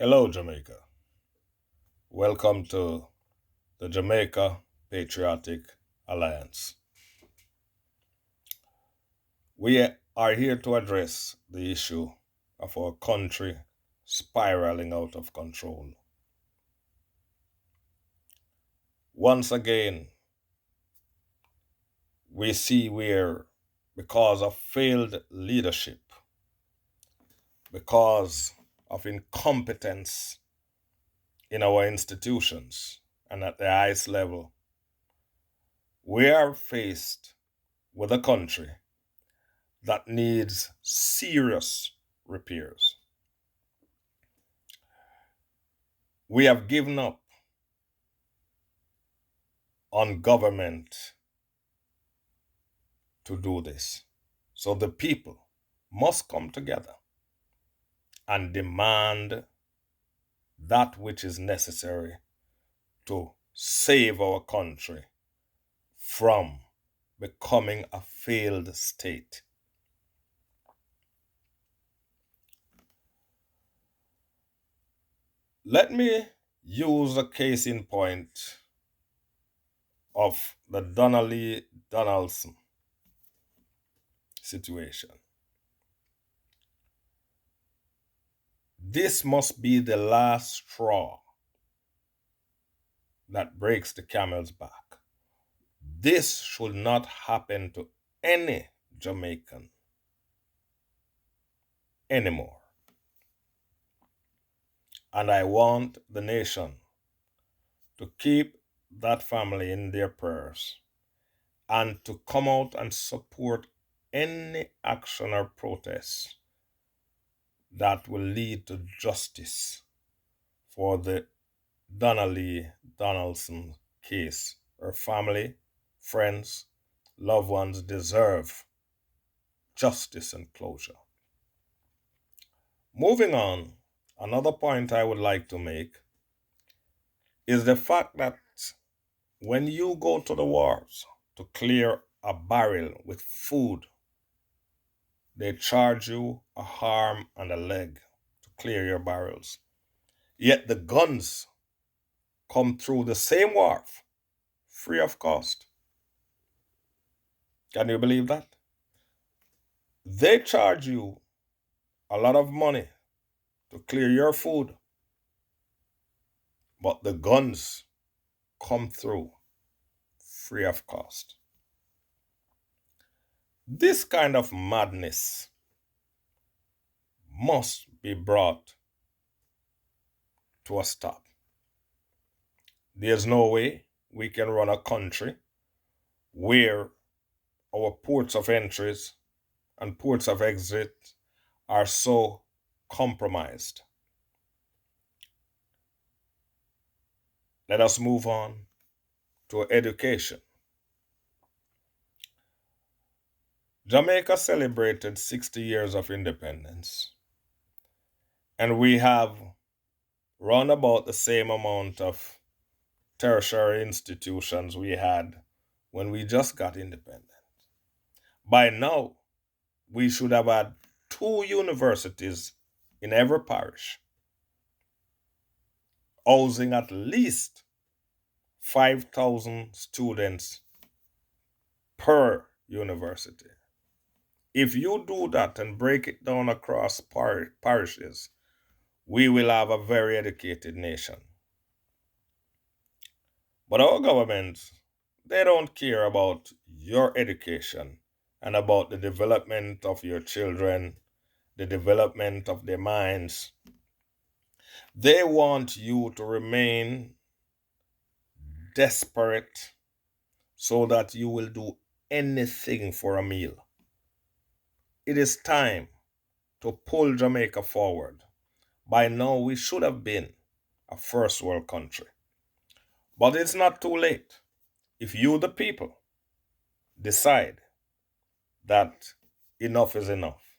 Hello, Jamaica. Welcome to the Jamaica Patriotic Alliance. We are here to address the issue of our country spiraling out of control. Once again, we see where, because of failed leadership, because of incompetence in our institutions and at the highest level, we are faced with a country that needs serious repairs. We have given up on government to do this. So the people must come together and demand that which is necessary to save our country from becoming a failed state. Let me use a case in point of the Donnelly Donaldson situation. This must be the last straw that breaks the camel's back. This should not happen to any Jamaican anymore. And I want the nation to keep that family in their prayers and to come out and support any action or protest that will lead to justice for the Donnelly Donaldson case. Her family, friends, loved ones deserve justice and closure. Moving on, another point I would like to make is the fact that when you go to the wars to clear a barrel with food, they charge you a arm and a leg to clear your barrels. Yet the guns come through the same wharf, free of cost. Can you believe that? They charge you a lot of money to clear your food, but the guns come through free of cost. This kind of madness must be brought to a stop. There's no way we can run a country where our ports of entries and ports of exit are so compromised. Let us move on to education. Jamaica celebrated 60 years of independence, and we have run about the same amount of tertiary institutions we had when we just got independent. By now, we should have had two universities in every parish, housing at least 5,000 students per university. If you do that and break it down across parishes, we will have a very educated nation. But our government, they don't care about your education and about the development of your children, the development of their minds. They want you to remain desperate so that you will do anything for a meal. It is time to pull Jamaica forward. By now, we should have been a first world country. But it's not too late. If you, the people, decide that enough is enough,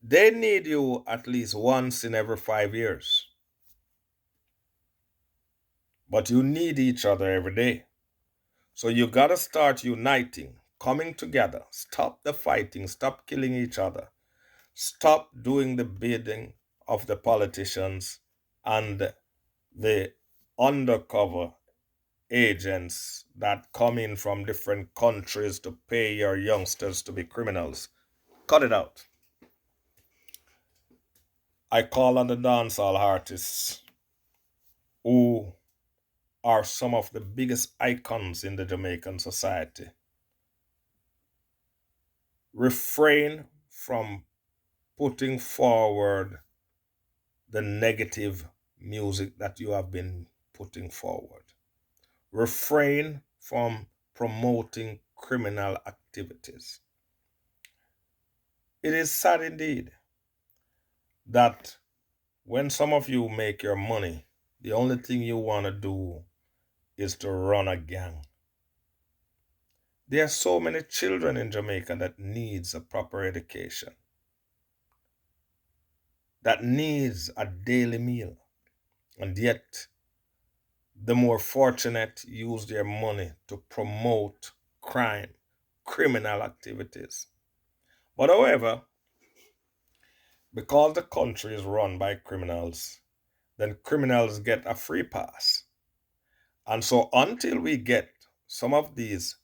they need you at least once in every 5 years. But you need each other every day. So you got to start uniting, coming together. Stop the fighting, stop killing each other. Stop doing the bidding of the politicians and the undercover agents that come in from different countries to pay your youngsters to be criminals. Cut it out. I call on the dancehall artists who are some of the biggest icons in the Jamaican society. Refrain from putting forward the negative music that you have been putting forward. Refrain from promoting criminal activities. It is sad indeed that when some of you make your money, the only thing you want to do is to run a gang. There are so many children in Jamaica that needs a proper education, that needs a daily meal, and yet the more fortunate use their money to promote crime, criminal activities. But however, because the country is run by criminals, then criminals get a free pass. And so until we get some of these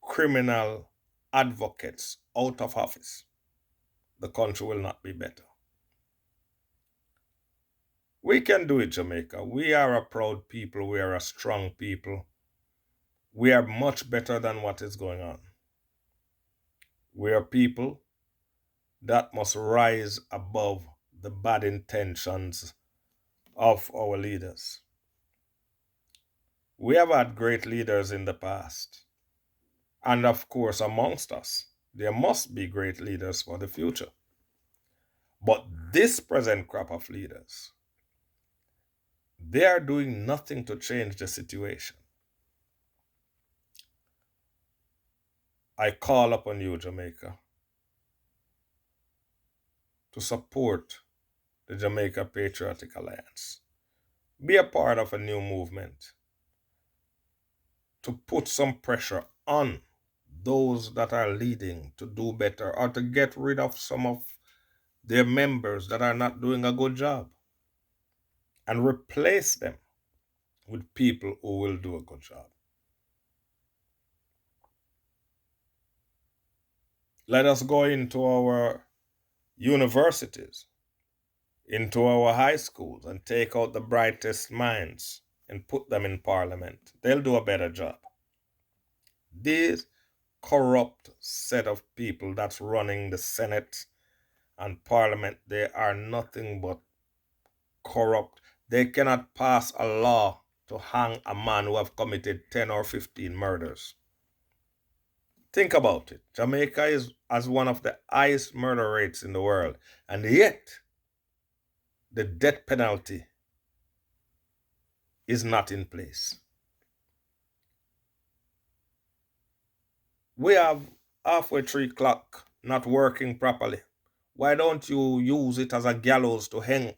criminal advocates out of office, the country will not be better. We can do it, Jamaica. We are a proud people. We are a strong people. We are much better than what is going on. We are people that must rise above the bad intentions of our leaders. We have had great leaders in the past. And of course, amongst us, there must be great leaders for the future. But this present crop of leaders, they are doing nothing to change the situation. I call upon you, Jamaica, to support the Jamaica Patriotic Alliance. Be a part of a new movement to put some pressure on those that are leading to do better or to get rid of some of their members that are not doing a good job and replace them with people who will do a good job. Let us go into our universities, into our high schools, and take out the brightest minds and put them in parliament. They'll do a better job. These corrupt set of people that's running the Senate and Parliament, they are nothing but corrupt. They cannot pass a law to hang a man who have committed 10 or 15 murders. Think about it. Jamaica has one of the highest murder rates in the world, and yet the death penalty is not in place. We have halfway 3 o'clock not working properly. Why don't you use it as a gallows to hang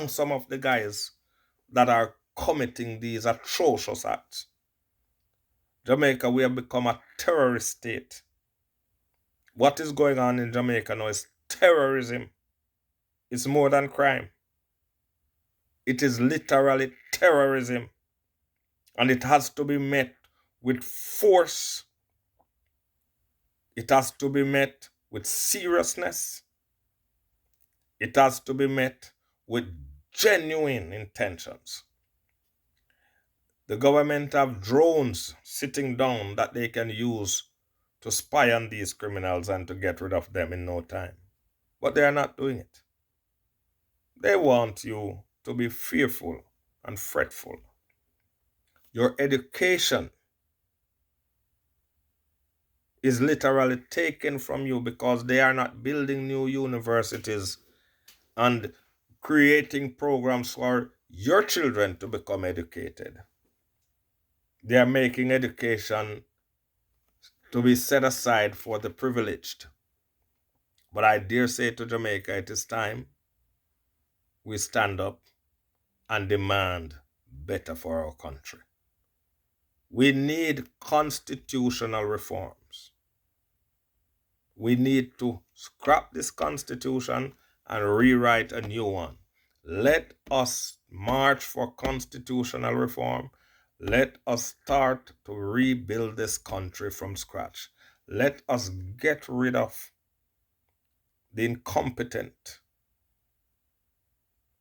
some of the guys that are committing these atrocious acts? Jamaica, we have become a terrorist state. What is going on in Jamaica now is terrorism. It's more than crime. It is literally terrorism. And it has to be met with force. It has to be met with seriousness. It has to be met with genuine intentions. The government have drones sitting down that they can use to spy on these criminals and to get rid of them in no time. But they are not doing it. They want you to be fearful and fretful. Your education is literally taken from you because they are not building new universities and creating programs for your children to become educated. They are making education to be set aside for the privileged. But I dare say to Jamaica, it is time we stand up and demand better for our country. We need constitutional reforms. We need to scrap this constitution and rewrite a new one. Let us march for constitutional reform. Let us start to rebuild this country from scratch. Let us get rid of the incompetent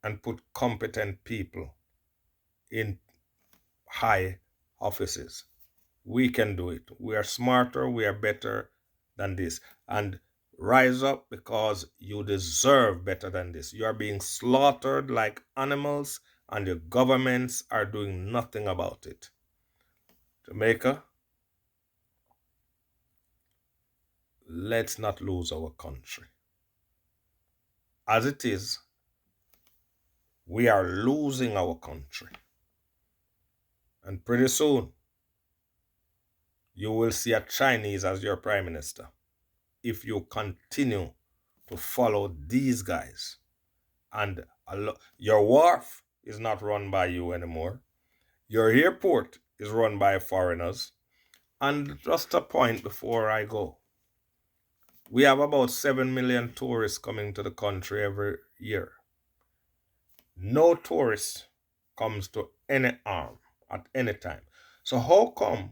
and put competent people in high offices. We can do it. We are smarter, we are better than this. And rise up, because you deserve better than this. You are being slaughtered like animals, and your governments are doing nothing about it. Jamaica, let's not lose our country. As it is, we are losing our country. And pretty soon, you will see a Chinese as your prime minister if you continue to follow these guys. And your wharf is not run by you anymore. Your airport is run by foreigners. And just a point before I go, we have about 7 million tourists coming to the country every year. No tourist comes to any harm at any time. So how come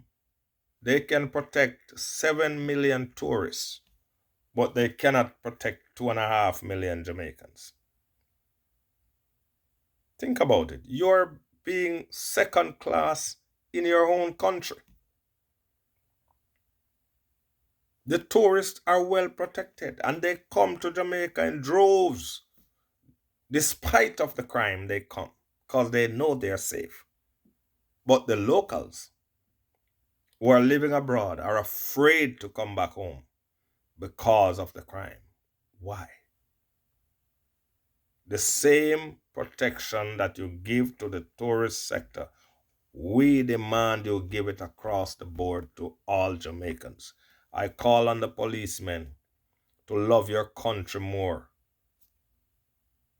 they can protect 7 million tourists, but they cannot protect 2.5 million Jamaicans? Think about it. You're being second class in your own country. The tourists are well protected and they come to Jamaica in droves. Despite of the crime, they come because they know they're safe. But the locals who are living abroad are afraid to come back home because of the crime. Why? The same protection that you give to the tourist sector, we demand you give it across the board to all Jamaicans. I call on the policemen to love your country more.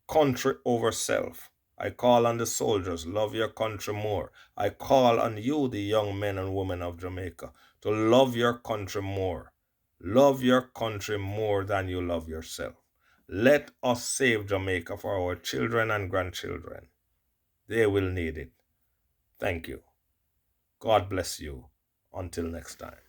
Country over self. I call on the soldiers, love your country more. I call on you, the young men and women of Jamaica, to love your country more. Love your country more than you love yourself. Let us save Jamaica for our children and grandchildren. They will need it. Thank you. God bless you. Until next time.